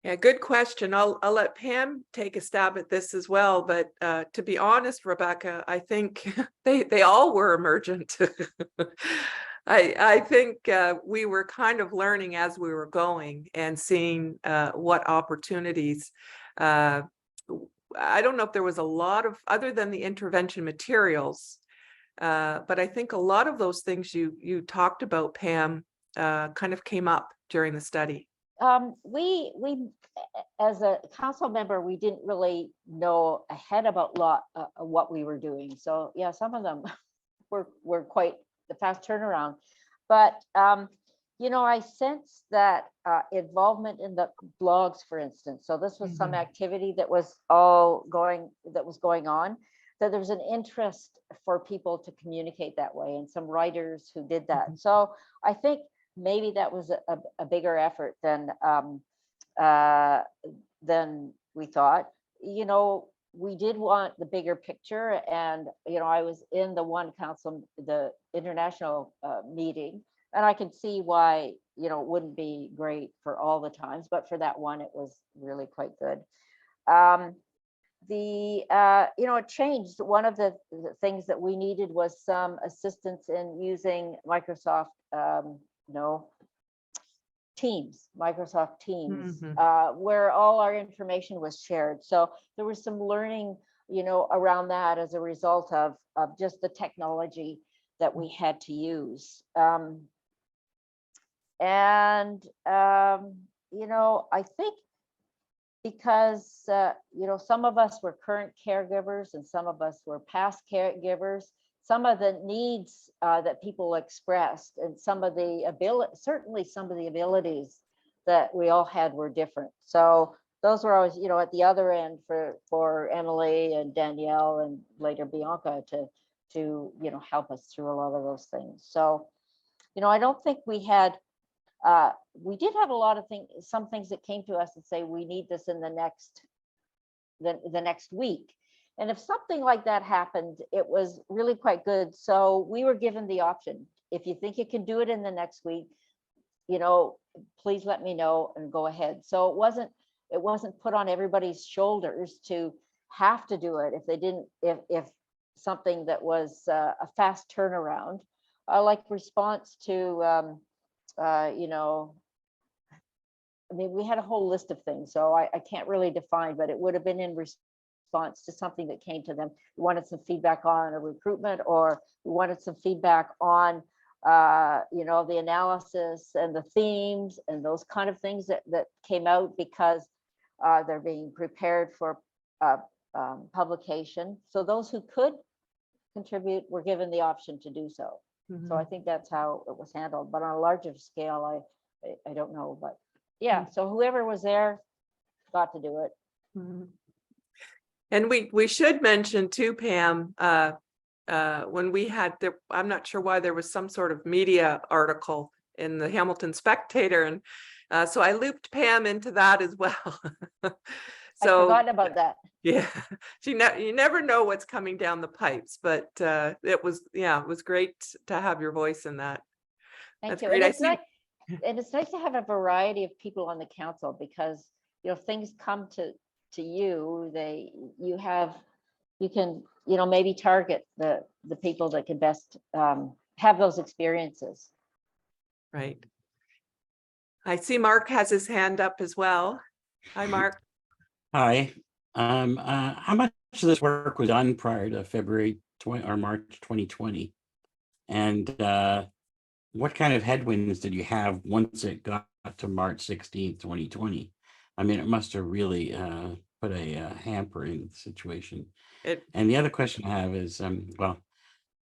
Yeah, good question. I'll let Pam take a stab at this as well. But to be honest, Rebecca, I think they all were emergent. I think we were kind of learning as we were going and seeing what opportunities. I don't know if there was a lot of, other than the intervention materials, but I think a lot of those things you talked about, Pam, kind of came up during the study. We as a council member, we didn't really know ahead about what we were doing. So yeah, some of them were quite the fast turnaround. But you know, I sense that involvement in the blogs, for instance. So this was some activity that was going on, that there was an interest for people to communicate that way, and some writers who did that. So I think maybe that was a bigger effort than we thought. You know, we did want the bigger picture, and you know, I was in the international meeting, and I can see why, you know, it wouldn't be great for all the times, but for that one, it was really quite good. You know, it changed. One of the things that we needed was some assistance in using Microsoft Microsoft Teams, where all our information was shared. So there was some learning, you know, around that as a result of just the technology that we had to use. You know, I think because, you know, some of us were current caregivers and some of us were past caregivers, some of the needs that people expressed and certainly some of the abilities that we all had were different. So those were always, you know, at the other end for Emily and Danielle and later Bianca to you know, help us through a lot of those things. So, you know, I don't think we had, we did have a lot of some things that came to us and say, we need this in the next week. And if something like that happened, it was really quite good. So we were given the option, if you think you can do it in the next week, you know, please let me know and go ahead. So it wasn't put on everybody's shoulders to have to do it if they didn't, if something that was a fast turnaround, like response to, you know, I mean, we had a whole list of things, so I can't really define, but it would have been in response to something that came to them. We wanted some feedback on a recruitment, or we wanted some feedback on, you know, the analysis and the themes and those kind of things that came out because they're being prepared for publication. So those who could contribute were given the option to do so. So I think that's how it was handled. But on a larger scale, I don't know. But yeah, so whoever was there got to do it. And we should mention too, Pam, when we had I'm not sure why there was some sort of media article in the Hamilton Spectator, and so I looped Pam into that as well. So I forgot about that. Yeah, you never know what's coming down the pipes, but it was great to have your voice in that. Thank That's you. great. And it's nice to have a variety of people on the council, because you know, things come to you. You can, you know, maybe target the people that can best have those experiences. Right. I see Mark has his hand up as well. Hi, Mark. Hi. How much of this work was done prior to February or March 2020? And what kind of headwinds did you have once it got to March 16th, 2020? I mean, it must have really put a hamper in the situation. And the other question I have is,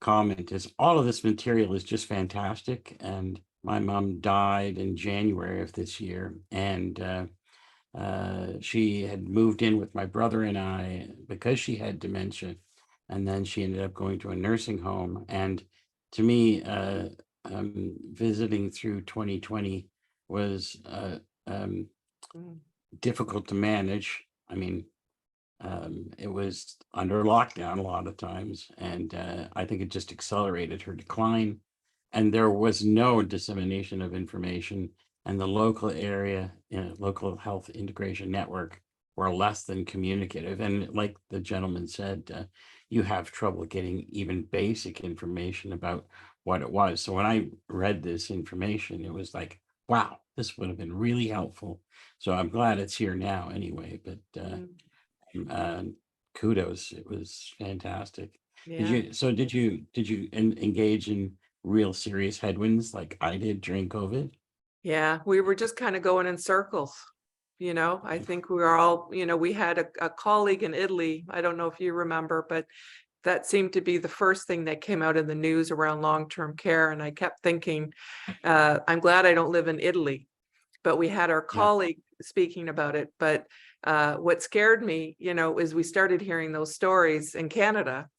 comment is, all of this material is just fantastic. And My mom died in January of this year, and she had moved in with my brother and I because she had dementia, and then she ended up going to a nursing home. And to me, visiting through 2020 was difficult to manage. I mean, it was under lockdown a lot of times, and I think it just accelerated her decline. And there was no dissemination of information, and the local area, local health integration network were less than communicative. And like the gentleman said, you have trouble getting even basic information about what it was. So when I read this information, it was like, wow, this would have been really helpful. So I'm glad it's here now anyway, but kudos, it was fantastic. Yeah. Did you engage in real serious headwinds like I did during COVID? Yeah, we were just kind of going in circles. I think we were all, we had a colleague in Italy. I don't know if you remember, but that seemed to be the first thing that came out in the news around long-term care. And I kept thinking, I'm glad I don't live in Italy. But we had our colleague speaking about it. But what scared me, is we started hearing those stories in Canada.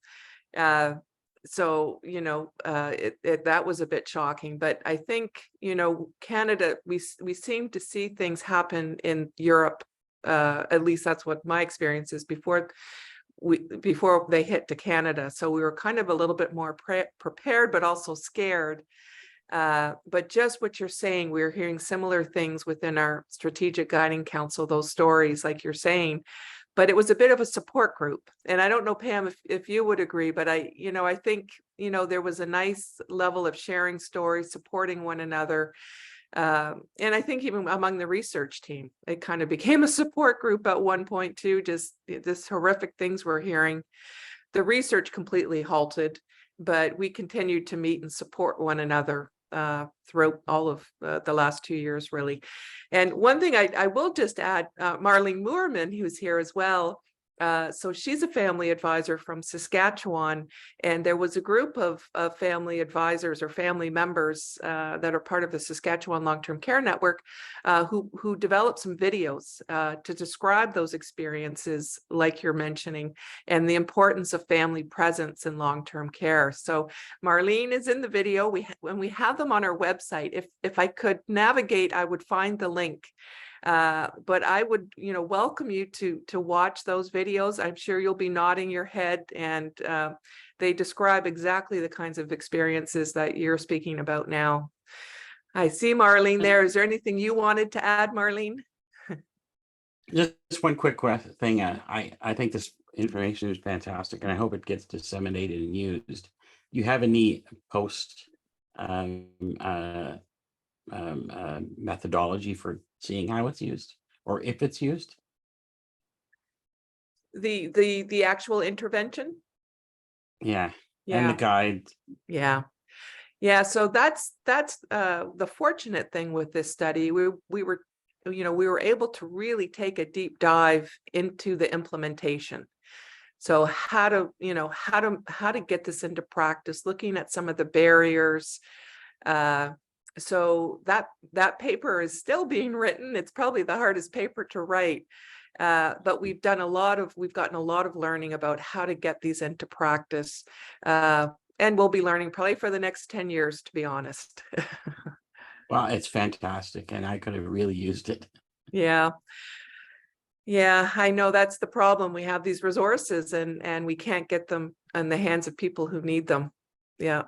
So, that was a bit shocking. But I think, Canada, we seem to see things happen in Europe. At least that's what my experience is before they hit to Canada. So we were kind of a little bit more prepared, but also scared. But just what you're saying, we're hearing similar things within our strategic guiding council, those stories like you're saying, but it was a bit of a support group. And I don't know, Pam, if you would agree, but I think, there was a nice level of sharing stories, supporting one another. And I think even among the research team, it kind of became a support group at one point too, just this horrific things we're hearing. The research completely halted, but we continued to meet and support one another throughout all of the last 2 years, really. And one thing I will just add, Marlene Moorman, who's here as well. So she's a family advisor from Saskatchewan, and there was a group of family advisors or family members that are part of the Saskatchewan Long-Term Care Network who developed some videos to describe those experiences like you're mentioning, and the importance of family presence in long-term care. So Marlene is in the video. We have them on our website. If I could navigate, I would find the link. But I would, welcome you to watch those videos. I'm sure you'll be nodding your head, and they describe exactly the kinds of experiences that you're speaking about now. I see Marlene there. Is there anything you wanted to add, Marlene? Just one quick thing. I think this information is fantastic, and I hope it gets disseminated and used. Do you have any post methodology for seeing how it's used, or if it's used? The actual intervention? Yeah. And the guide. Yeah. So that's the fortunate thing with this study. We were able to really take a deep dive into the implementation. So how to get this into practice, looking at some of the barriers. So that paper is still being written. It's probably the hardest paper to write, but we've gotten a lot of learning about how to get these into practice, and we'll be learning probably for the next 10 years, to be honest. Well, it's fantastic, and I could have really used it. Yeah, I know that's the problem. We have these resources, and we can't get them in the hands of people who need them. Yeah.